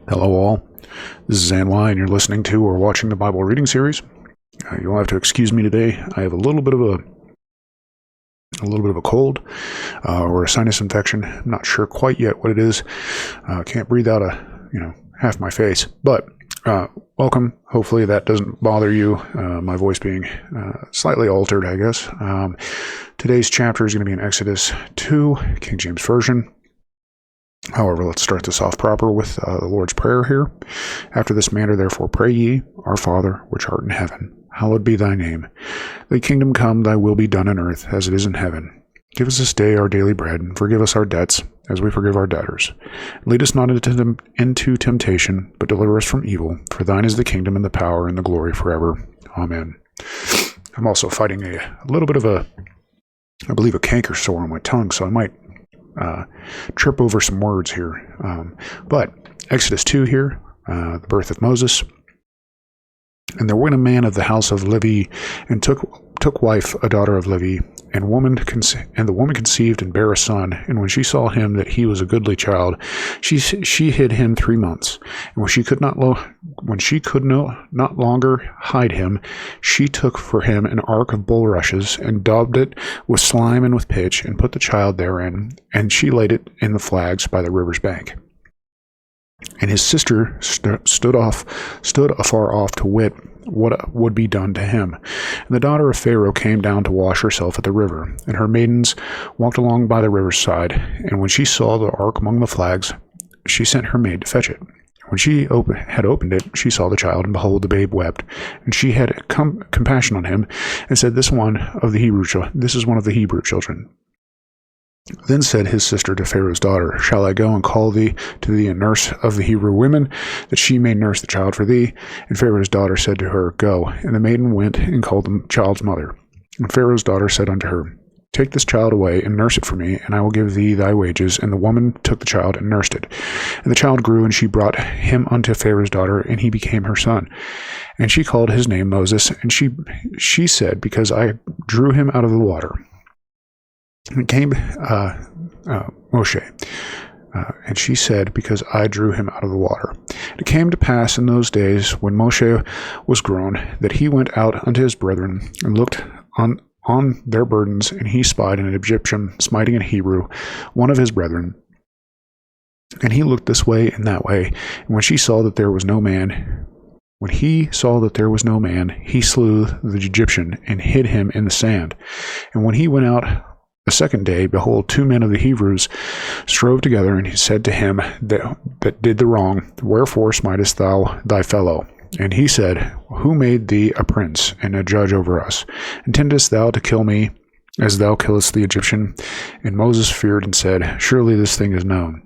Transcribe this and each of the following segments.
Hello, all. This is Anwai, and you're listening to or watching the Bible reading series. You'll have to excuse me today. I have a little bit of a cold or a sinus infection. I'm not sure quite yet what it is. Can't breathe out half my face. But welcome. Hopefully that doesn't bother you. My voice being slightly altered, I guess. Today's chapter is going to be in Exodus 2, King James Version. However, let's start this off proper with the Lord's Prayer here. After this manner, therefore, pray ye, Our Father, which art in heaven, hallowed be thy name. Thy kingdom come, thy will be done on earth, as it is in heaven. Give us this day our daily bread, and forgive us our debts, as we forgive our debtors. Lead us not into temptation, but deliver us from evil. For thine is the kingdom, and the power, and the glory forever. Amen. I'm also fighting a little bit of a canker sore on my tongue, so I might trip over some words here. But Exodus 2 here, the birth of Moses. And there went a man of the house of Levi, and took wife a daughter of Levi, and the woman conceived and bare a son. And when she saw him that he was a goodly child, she hid him 3 months. And when she could not longer hide him, she took for him an ark of bulrushes, and daubed it with slime and with pitch, and put the child therein, and she laid it in the flags by the river's bank. And his sister stood afar off to wit what would be done to him. And the daughter of Pharaoh came down to wash herself at the river, and her maidens walked along by the river's side. And when she saw the ark among the flags, she sent her maid to fetch it. When she had opened it, she saw the child, and behold, the babe wept. And she had compassion on him, and said, This is one of the Hebrew children. Then said his sister to Pharaoh's daughter, Shall I go and call to thee a nurse of the Hebrew women, that she may nurse the child for thee? And Pharaoh's daughter said to her, Go. And the maiden went and called the child's mother. And Pharaoh's daughter said unto her, Take this child away, and nurse it for me, and I will give thee thy wages. And the woman took the child and nursed it. And the child grew, and she brought him unto Pharaoh's daughter, and he became her son. And she called his name Moses, and she said, Because I drew him out of the water. And came Moshe, and she said, Because I drew him out of the water. It came to pass in those days, when Moshe was grown, that he went out unto his brethren, and looked on their burdens, and he spied an Egyptian smiting a Hebrew, one of his brethren. And he looked this way and that way, and when he saw that there was no man, he slew the Egyptian, and hid him in the sand. And when he went out the second day, behold, 2 men of the Hebrews strove together, and he said to him that did the wrong, Wherefore smitest thou thy fellow? And he said, Who made thee a prince and a judge over us? Intendest thou to kill me, as thou killest the Egyptian? And Moses feared and said, Surely this thing is known.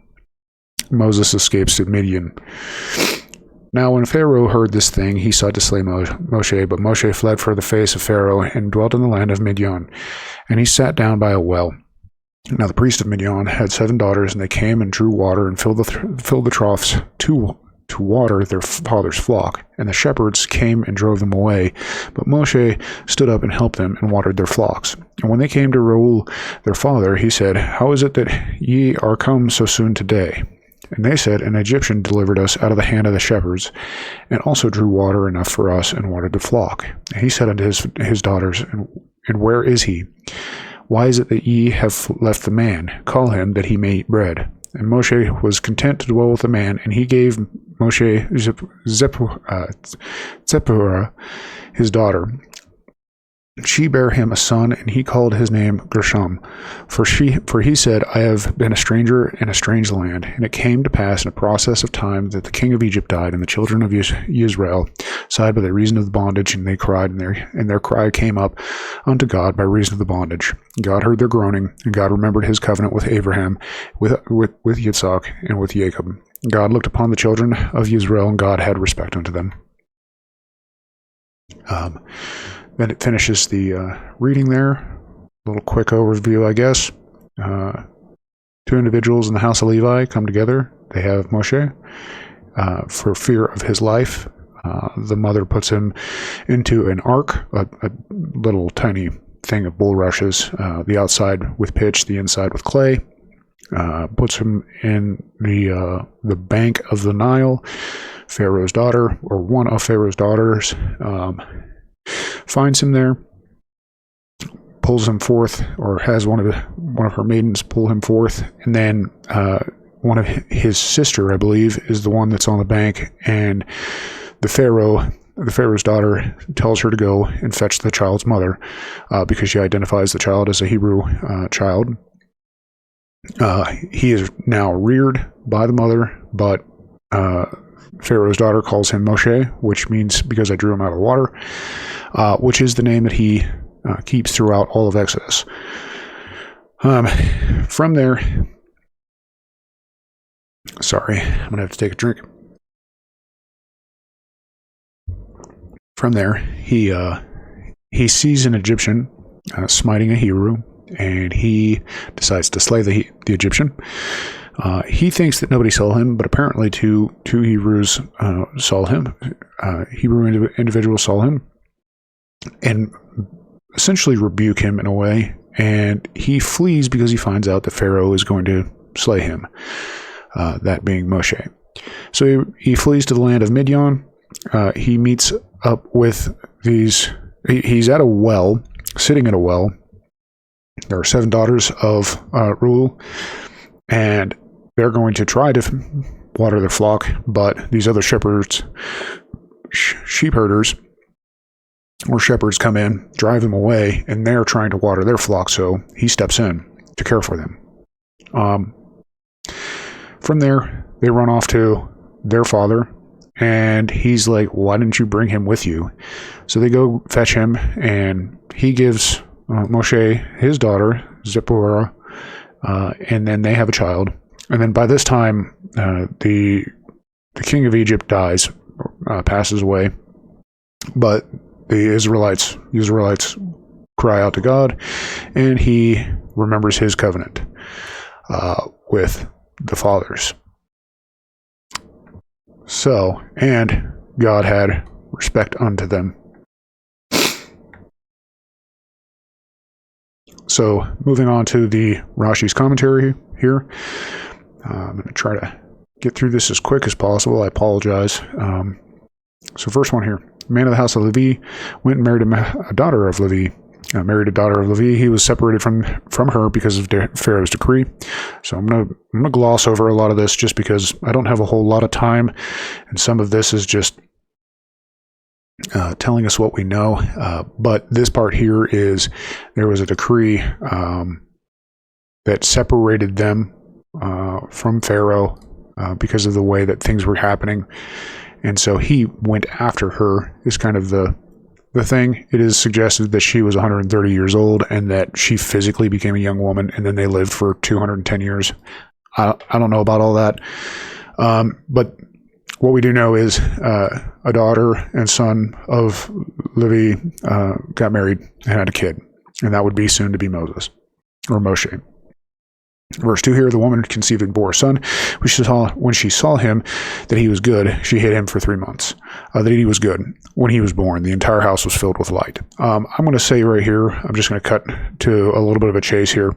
Moses escapes to Midian. Now when Pharaoh heard this thing, he sought to slay Moshe, but Moshe fled for the face of Pharaoh, and dwelt in the land of Midian. And he sat down by a well. Now the priest of Midian had 7 daughters, and they came and drew water, and filled the troughs to water their father's flock. And the shepherds came and drove them away. But Moshe stood up and helped them, and watered their flocks. And when they came to Reuel their father, he said, How is it that ye are come so soon today? And they said, An Egyptian delivered us out of the hand of the shepherds, and also drew water enough for us, and watered the flock. And he said unto his daughters, And where is he? Why is it that ye have left the man? Call him, that he may eat bread. And Moshe was content to dwell with the man, and he gave Moshe Zipporah his daughter. She bare him a son, and he called his name Gershom. For he said, I have been a stranger in a strange land. And it came to pass in a process of time that the king of Egypt died, and the children of Israel sighed by the reason of the bondage, and they cried, and their cry came up unto God by reason of the bondage. God heard their groaning, and God remembered his covenant with Abraham, with Yitzhak, and with Jacob. God looked upon the children of Israel, and God had respect unto them. Then it finishes the reading there. A little quick overview, I guess. 2 individuals in the house of Levi come together. They have Moshe for fear of his life. The mother puts him into an ark, a little tiny thing of bulrushes, the outside with pitch, the inside with clay. puts him in the bank of the Nile. Pharaoh's daughter, or one of Pharaoh's daughters, finds him there, pulls him forth, or has one of her maidens pull him forth, and then one of his sister, I believe, is the one that's on the bank, and the Pharaoh's daughter tells her to go and fetch the child's mother, because she identifies the child as a Hebrew child. He is now reared by the mother, but Pharaoh's daughter calls him Moshe, which means because I drew him out of the water, which is the name that he keeps throughout all of Exodus. From there, sorry, I'm going to have to take a drink. From there, he sees an Egyptian smiting a Hebrew, and he decides to slay the Egyptian. He thinks that nobody saw him, but apparently two Hebrews saw him. Hebrew individuals saw him and essentially rebuke him in a way, and he flees because he finds out that Pharaoh is going to slay him, that being Moshe. So he flees to the land of Midian. He meets up with these. He's at a well, sitting at a well. There are 7 daughters of Reuel, and they're going to try to water their flock, but these other shepherds, sheep herders, or shepherds come in, drive them away, and they're trying to water their flock, so he steps in to care for them. From there, they run off to their father, and he's like, why didn't you bring him with you? So they go fetch him, and he gives Moshe his daughter, Zipporah, and then they have a child. And then by this time, the king of Egypt dies, passes away, but the Israelites cry out to God, and he remembers his covenant with the fathers. So, and God had respect unto them. So, moving on to the Rashi's commentary here. I'm going to try to get through this as quick as possible. I apologize. So, first one here. The man of the house of Levi went and married a daughter of Levi. He was separated from her because of Pharaoh's decree. So I'm gonna gloss over a lot of this just because I don't have a whole lot of time, and some of this is just telling us what we know. But this part here is there was a decree that separated them from Pharaoh because of the way that things were happening, and so he went after her. Is kind of the thing. It is suggested that she was 130 years old and that she physically became a young woman, and then they lived for 210 years. I don't know about all that. But what we do know is a daughter and son of Levi got married and had a kid, and that would be soon to be Moses, or Moshe. Verse 2 here, the woman conceived and bore a son. When she saw him, that he was good, she hid him for 3 months. That he was good. When he was born, the entire house was filled with light. I'm going to say right here, I'm just going to cut to a little bit of a chase here.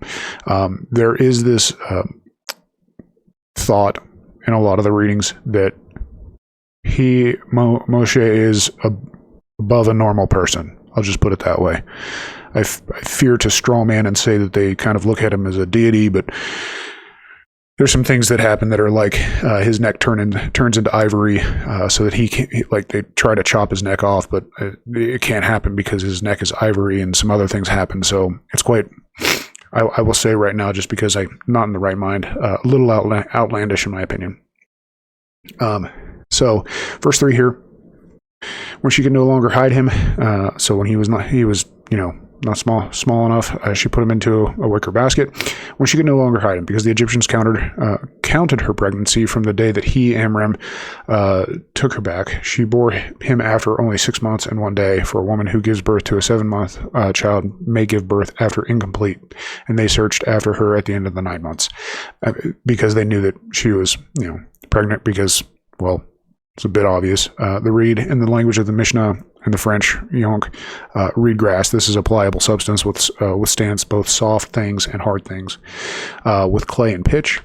There is this thought in a lot of the readings that Moshe is above a normal person. I'll just put it that way. I fear to straw man and say that they kind of look at him as a deity, but there's some things that happen that are like his neck turns into ivory, so that he can't, they try to chop his neck off, but it can't happen because his neck is ivory, and some other things happen. So it's quite, I will say right now, just because I'm not in the right mind, a little outlandish in my opinion. So verse 3 here, when she could no longer hide him, so when he was not small enough, she put him into a wicker basket, when she could no longer hide him, because the Egyptians counted her pregnancy from the day that he, Amram, took her back. She bore him after only 6 months and 1 day, for a woman who gives birth to a 7-month child may give birth after incomplete, and they searched after her at the end of the 9 months, because they knew that she was, pregnant, because, well, it's a bit obvious. The read in the language of the Mishnah, in the French yonk, reed grass. This is a pliable substance which withstands both soft things and hard things. With clay and pitch.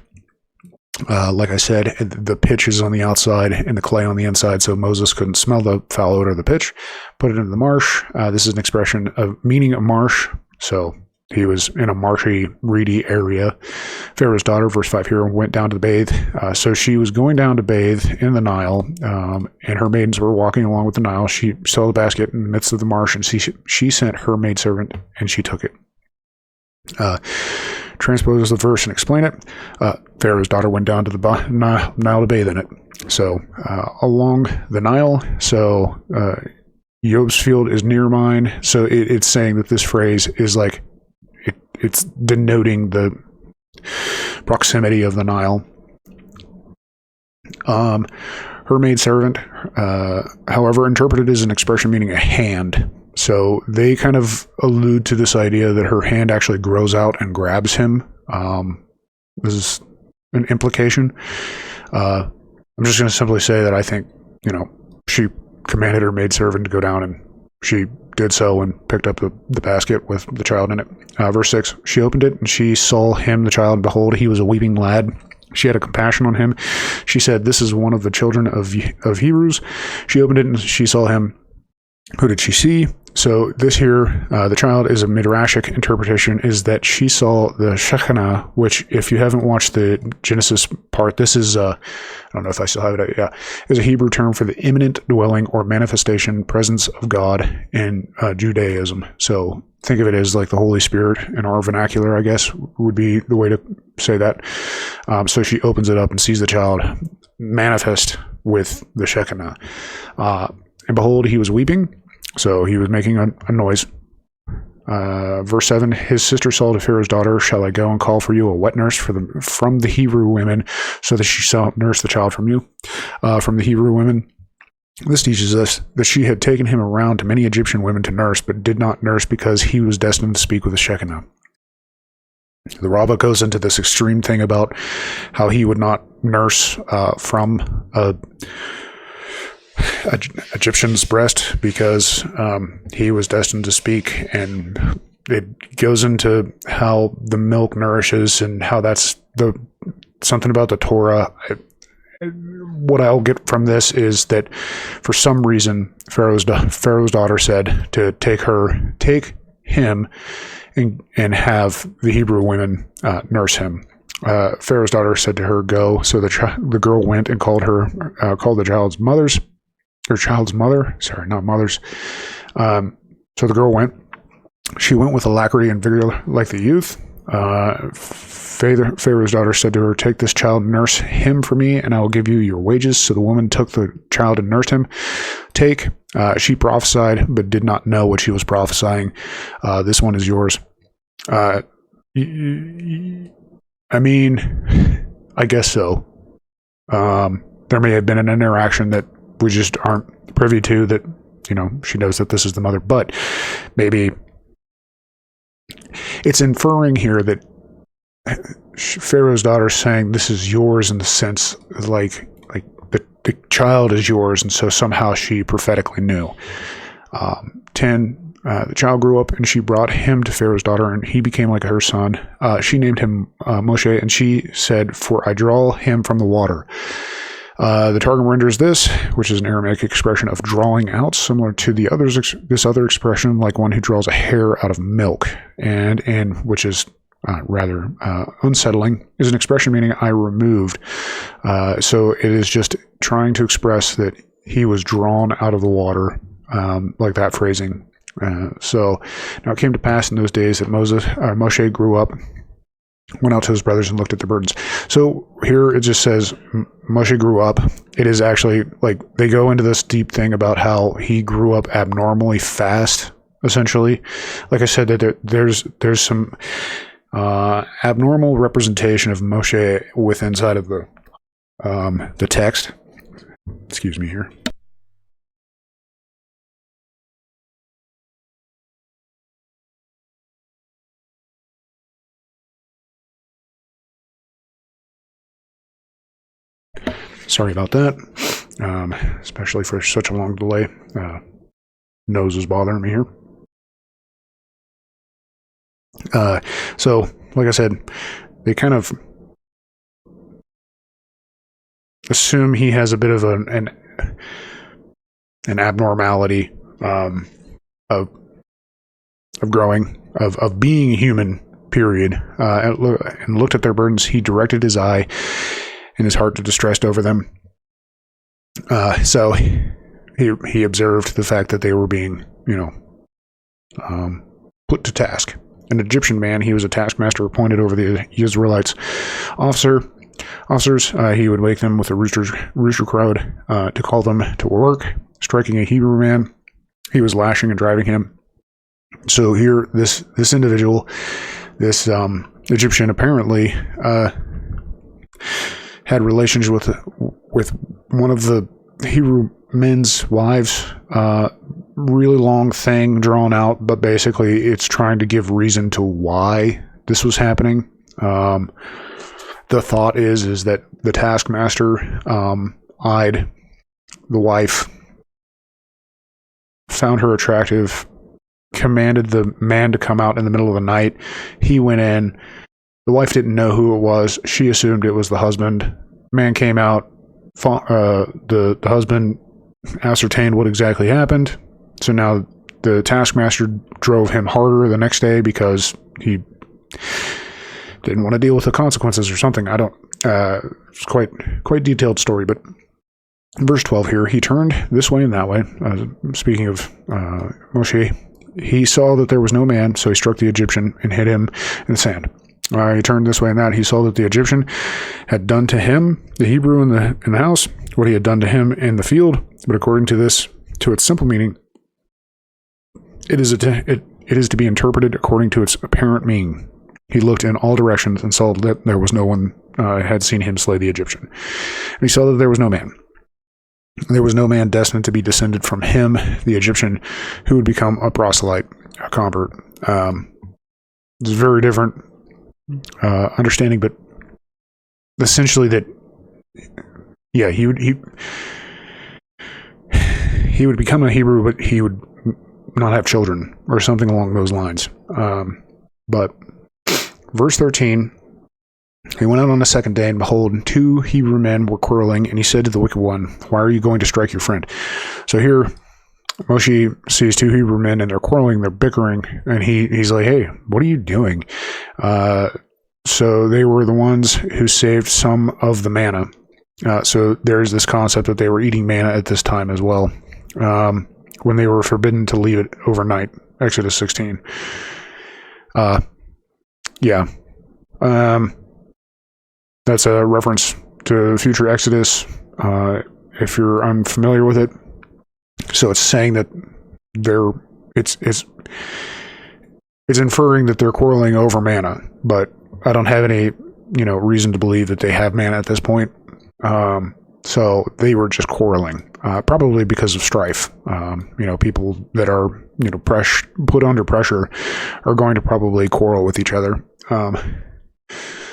Like I said, the pitch is on the outside and the clay on the inside, so Moses couldn't smell the foul odor of the pitch. Put it into the marsh. This is an expression of meaning a marsh, so he was in a marshy, reedy area. Pharaoh's daughter, verse 5 here, went down to bathe. So she was going down to bathe in the Nile, and her maidens were walking along with the Nile. She saw the basket in the midst of the marsh, and she sent her maidservant, and she took it. Transpose the verse and explain it. Pharaoh's daughter went down to the Nile to bathe in it. So along the Nile. So Job's field is near mine. So it's saying that this phrase is like it's denoting the proximity of the Nile. Her maidservant, however, interpreted as an expression meaning a hand. So they kind of allude to this idea that her hand actually grows out and grabs him. This is an implication. I'm just going to simply say that I think, she commanded her maidservant to go down, and she did so and picked up the basket with the child in it. Verse 6, she opened it, and she saw him, the child, and behold, he was a weeping lad. She had a compassion on him. She said, this is one of the children of Hebrews. She opened it, and she saw him. Who did she see? So this here, the child, is a midrashic interpretation, is that she saw the Shekinah, which, if you haven't watched the Genesis part, this is, I don't know if I still have it, is a Hebrew term for the imminent dwelling or manifestation presence of God in Judaism. So think of it as like the Holy Spirit in our vernacular, I guess, would be the way to say that. So she opens it up and sees the child manifest with the Shekinah. And behold, he was weeping. So he was making a noise. Verse 7, his sister said to Pharaoh's daughter, shall I go and call for you a wet nurse from the Hebrew women, so that she shall nurse the child from you? From the Hebrew women. This teaches us that she had taken him around to many Egyptian women to nurse, but did not nurse because he was destined to speak with the Shekinah. The Rabbah goes into this extreme thing about how he would not nurse from a Egyptian's breast because he was destined to speak, and it goes into how the milk nourishes and how that's something about the Torah. What I'll get from this is that for some reason Pharaoh's daughter said to take him and have the Hebrew women nurse him. Pharaoh's daughter said to her, go. So the girl went and called the child's mother. Sorry, not mothers. So the girl went. She went with alacrity and vigor like the youth. Pharaoh's daughter said to her, take this child and nurse him for me, and I will give you your wages. So the woman took the child and nursed him. She prophesied, but did not know what she was prophesying. This one is yours. I mean, I guess so. There may have been an interaction that we just aren't privy to, that, she knows that this is the mother, but maybe it's inferring here that Pharaoh's daughter is saying this is yours in the sense like the child is yours, and so somehow she prophetically knew. 10, the child grew up, and she brought him to Pharaoh's daughter, and he became like her son. She named him Moshe, and she said, for I draw him from the water. The Targum renders this, which is an Aramaic expression of drawing out, similar to this other expression, like one who draws a hair out of milk, and which is rather unsettling, is an expression meaning I removed. So it is just trying to express that he was drawn out of the water, like that phrasing. So now it came to pass in those days that Moshe grew up, went out to his brothers and looked at the burdens. So here it just says Moshe grew up. It is actually like they go into this deep thing about how he grew up abnormally fast, essentially. Like I said, that there's some abnormal representation of Moshe inside of the text. Excuse me here. Sorry about that, especially for such a long delay. nose is bothering me here. So, like I said, they kind of assume he has a bit of an abnormality of growing, of being human, period, and looked at their burdens. He directed his eye and his heart to distressed over them. So he observed the fact that they were being, put to task. An Egyptian man, he was a taskmaster appointed over the Israelites. Officers, he would wake them with a rooster crowed to call them to work. Striking a Hebrew man, he was lashing and driving him. So here, this individual, this Egyptian, apparently had relations with one of the Hebrew men's wives. Really long thing drawn out, but basically it's trying to give reason to why this was happening. The thought is that the taskmaster eyed the wife, found her attractive, commanded the man to come out in the middle of the night. He went in. The wife didn't know who it was. She assumed it was the husband. Man came out. The husband ascertained what exactly happened. So now the taskmaster drove him harder the next day because he didn't want to deal with the consequences or something. I don't. It's quite detailed story, but verse 12 here, he turned this way and that way. Speaking of Moshe, he saw that there was no man, so he struck the Egyptian and hit him in the sand. He turned this way and that. He saw that the Egyptian had done to him, the Hebrew in the house, what he had done to him in the field. But according to this, to its simple meaning, it is to be interpreted according to its apparent meaning. He looked in all directions and saw that there was no one had seen him slay the Egyptian. And he saw that there was no man. There was no man destined to be descended from him, the Egyptian, who would become a proselyte, a convert. It's a very different understanding, but essentially that, yeah, he would become a Hebrew, but he would not have children or something along those lines. But verse 13, he went out on the second day, and behold, 2 Hebrew men were quarreling, and he said to the wicked one, why are you going to strike your friend? So here, Moshe sees 2 Hebrew men, and they're quarreling, they're bickering, and he's like, hey, what are you doing? So they were the ones who saved some of the manna. So there's this concept that they were eating manna at this time as well, when they were forbidden to leave it overnight. Exodus 16. Yeah. That's a reference to future Exodus, if you're unfamiliar with it. So it's saying that it's inferring that they're quarreling over manna, but I don't have any, reason to believe that they have manna at this point. So they were just quarreling, probably because of strife. People that are, put under pressure are going to probably quarrel with each other.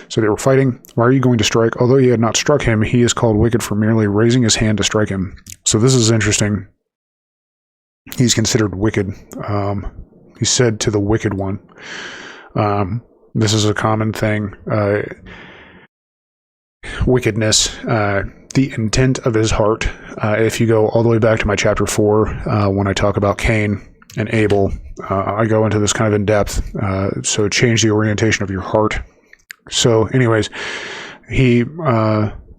So they were fighting. Why are you going to strike? Although he had not struck him, he is called wicked for merely raising his hand to strike him. So this is interesting. He's considered wicked. He said to the wicked one. This is a common thing. Wickedness, the intent of his heart. If you go all the way back to my chapter 4, when I talk about Cain and Abel, I go into this kind of in depth. So change the orientation of your heart. So anyways, he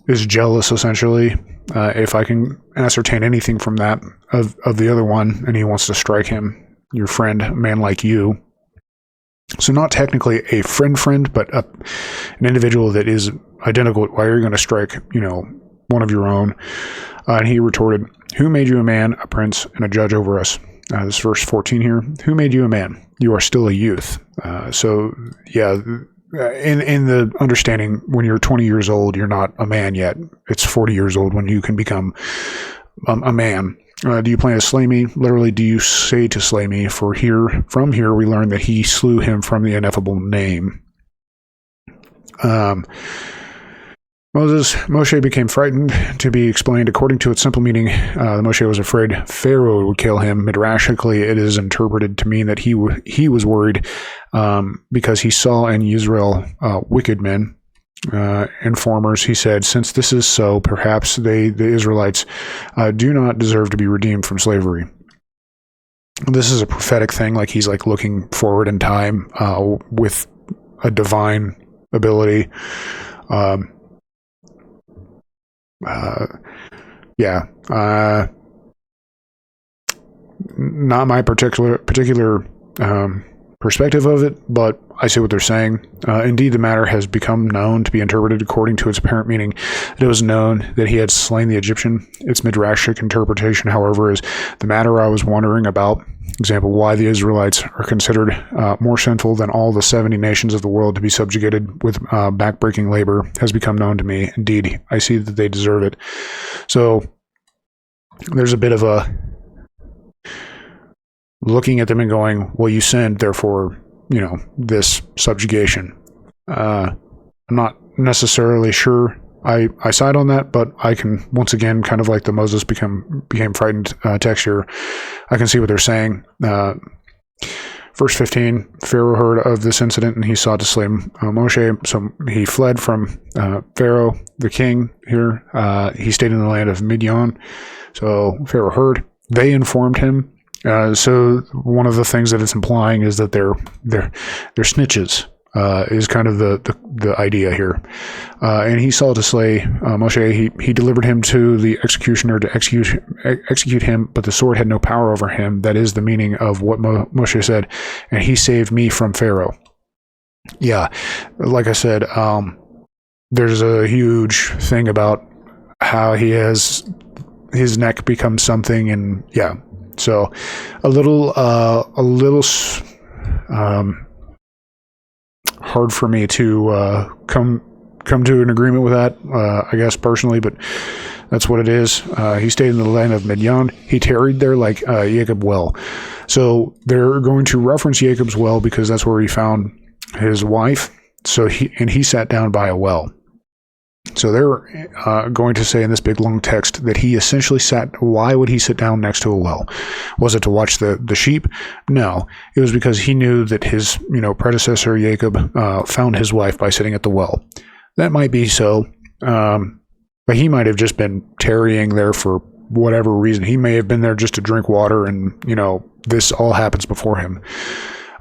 is jealous, essentially. If I can ascertain anything from that of the other one, and he wants to strike him, your friend, a man like you. So not technically a friend, but an individual that is identical. Why are you going to strike, one of your own? And he retorted, who made you a man, a prince, and a judge over us? This verse 14 here. Who made you a man? You are still a youth. So yeah, in the understanding, when you're 20 years old, you're not a man yet. It's 40 years old when you can become a man. Do you plan to slay me? Literally, do you say to slay me? For from here we learn that he slew him from the ineffable name. Moshe became frightened, to be explained according to its simple meaning. Moshe was afraid Pharaoh would kill him. Midrashically, it is interpreted to mean that he was worried because he saw in Israel wicked men, informers. He said, since this is so, perhaps the Israelites do not deserve to be redeemed from slavery. This is a prophetic thing, like he's like looking forward in time with a divine ability. Not my particular perspective of it, but I see what they're saying. Indeed, the matter has become known to be interpreted according to its apparent meaning. It was known that he had slain the Egyptian. Its midrashic interpretation, however, is the matter I was wondering about. Example, why the Israelites are considered more sinful than all the 70 nations of the world to be subjugated with backbreaking labor has become known to me. Indeed, I see that they deserve it. So there's a bit of a looking at them and going, well, you sinned, therefore, this subjugation. I'm not necessarily sure I side on that, but I can, once again, kind of like the Moses became frightened text here, I can see what they're saying. Verse 15, Pharaoh heard of this incident and he sought to slay Moshe. So he fled from Pharaoh, the king here. He stayed in the land of Midian. So Pharaoh heard. They informed him. So one of the things that it's implying is that they're snitches. Is kind of the idea here. And he sought to slay Moshe. He delivered him to the executioner to execute him, but the sword had no power over him. That is the meaning of what Moshe said. And he saved me from Pharaoh. Yeah, like I said, there's a huge thing about how he has his neck becomes something, and yeah. So a little hard for me to come to an agreement with that, I guess personally, but that's what it is. He stayed in the land of Midian. He tarried there like Jacob well. So they're going to reference Jacob's well because that's where he found his wife. So he sat down by a well. So they're going to say in this big long text that he essentially why would he sit down next to a well? Was it to watch the sheep? No, it was because he knew that his predecessor Jacob found his wife by sitting at the well. That might be so, but he might have just been tarrying there for whatever reason. He may have been there just to drink water, and this all happens before him.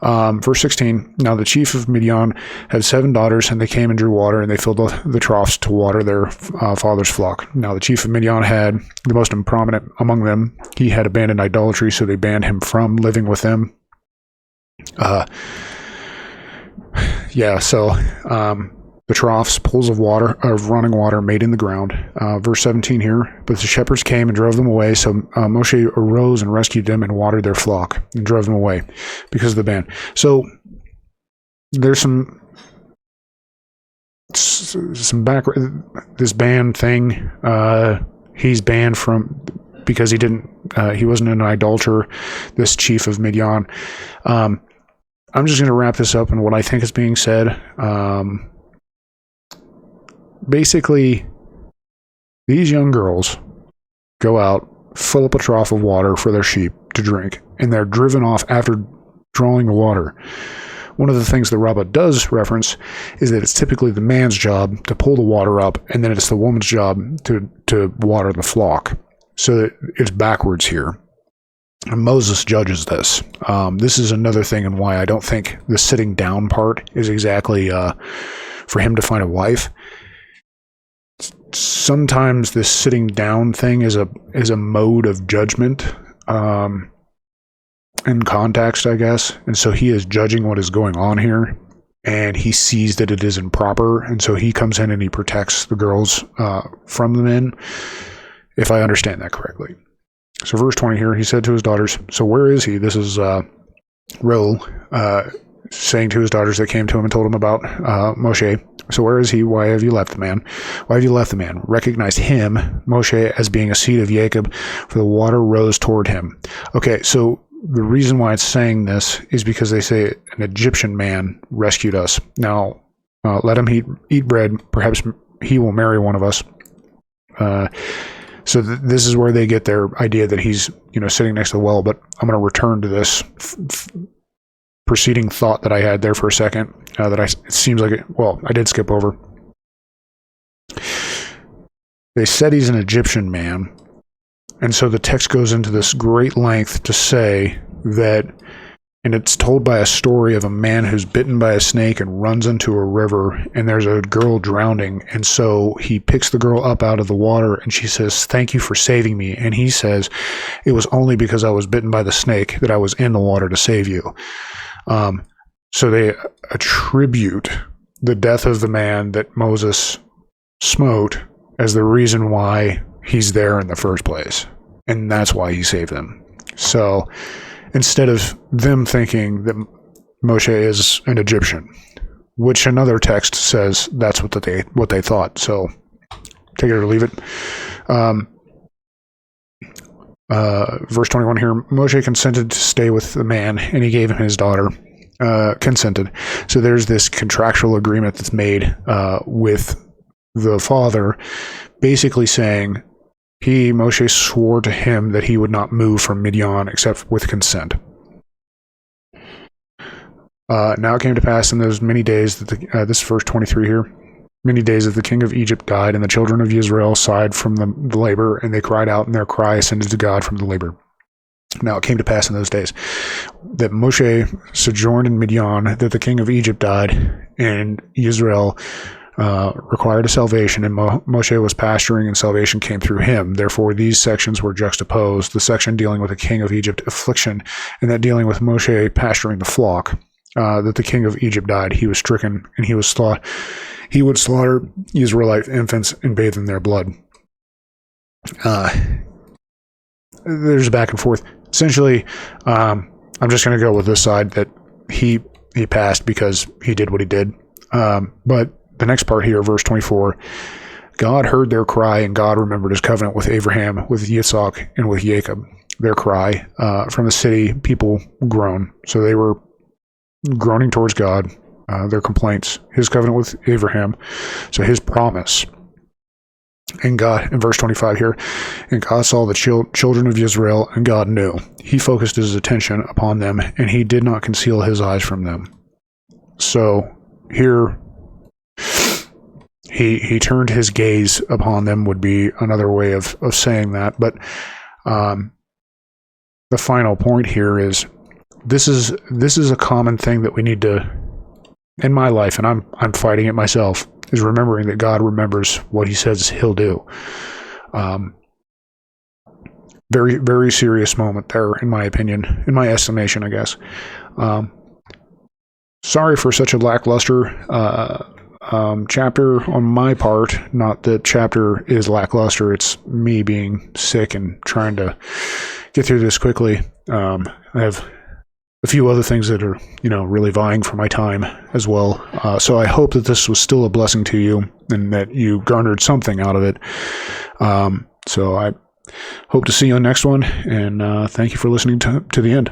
Verse 16, now the chief of Midian had 7 daughters, and they came and drew water, and they filled the troughs to water their father's flock. Now the chief of Midian had the most prominent among them. He had abandoned idolatry, so they banned him from living with them. The troughs, pools of running water made in the ground. Verse 17 here, but the shepherds came and drove them away. So Moshe arose and rescued them and watered their flock and drove them away because of the ban. So there's some back. This ban thing. He's banned from because he wasn't an idolater. This chief of Midian. I'm just going to wrap this up in what I think is being said. Basically, these young girls go out, fill up a trough of water for their sheep to drink, and they're driven off after drawing the water. One of the things the Rabbah does reference is that it's typically the man's job to pull the water up, and then it's the woman's job to water the flock. So that it's backwards here. And Moses judges this. This is another thing and why I don't think the sitting down part is exactly for him to find a wife. Sometimes this sitting down thing is a mode of judgment in context, I guess. And so he is judging what is going on here, and he sees that it is improper, and so he comes in and he protects the girls from the men, if I understand that correctly. So verse 20 here, he said to his daughters, so where is he? This is Reuel saying to his daughters that came to him and told him about Moshe. So where is he? Why have you left the man? Why have you left the man? Recognize him, Moshe, as being a seed of Jacob, for the water rose toward him. Okay, so the reason why it's saying this is because they say an Egyptian man rescued us. Now, let him eat bread. Perhaps he will marry one of us. So this is where they get their idea that he's, sitting next to the well. But I'm going to return to this preceding thought that I had there for a second. It seems like I did skip over. They said he's an Egyptian man, and so the text goes into this great length to say that. And it's told by a story of a man who's bitten by a snake and runs into a river, and there's a girl drowning. And so he picks the girl up out of the water, and she says, "Thank you for saving me." And he says, "It was only because I was bitten by the snake that I was in the water to save you." So they attribute the death of the man that Moses smote as the reason why he's there in the first place. And that's why he saved them. So instead of them thinking that Moshe is an Egyptian, which another text says that's what they thought. So take it or leave it. Verse 21 here, Moshe consented to stay with the man, and he gave him his daughter. Consented. So there's this contractual agreement that's made with the father, basically saying, Moshe swore to him that he would not move from Midian except with consent. Now it came to pass in those many days that this is verse 23 here. Many days that the king of Egypt died, and the children of Israel sighed from the labor, and they cried out, and their cry ascended to God from the labor. Now it came to pass in those days that Moshe sojourned in Midian, that the king of Egypt died, and Israel required a salvation, and Moshe was pasturing, and salvation came through him. Therefore, these sections were juxtaposed, the section dealing with the king of Egypt affliction, and that dealing with Moshe pasturing the flock, that the king of Egypt died. He was stricken, and he would slaughter Israelite infants and bathe in their blood. There's a back and forth. Essentially, I'm just going to go with this side, that he passed because he did what he did. But the next part here, verse 24, God heard their cry, and God remembered his covenant with Abraham, with Yitzhak, and with Jacob. Their cry from the city, people groan. So they were groaning towards God, their complaints, his covenant with Abraham, so his promise. And God, in verse 25 here, and God saw the children of Israel, and God knew. He focused his attention upon them, and he did not conceal his eyes from them. So here, he turned his gaze upon them would be another way of saying that. But the final point here is this is a common thing that we need to, in my life, and I'm fighting it myself, is remembering that God remembers what he says he'll do. Very, very serious moment there, in my opinion, in my estimation, I guess. Sorry for such a lackluster chapter on my part. Not that chapter is lackluster, it's me being sick and trying to get through this quickly. I have a few other things that are, really vying for my time as well. So I hope that this was still a blessing to you and that you garnered something out of it. So I hope to see you on the next one, and thank you for listening to the end.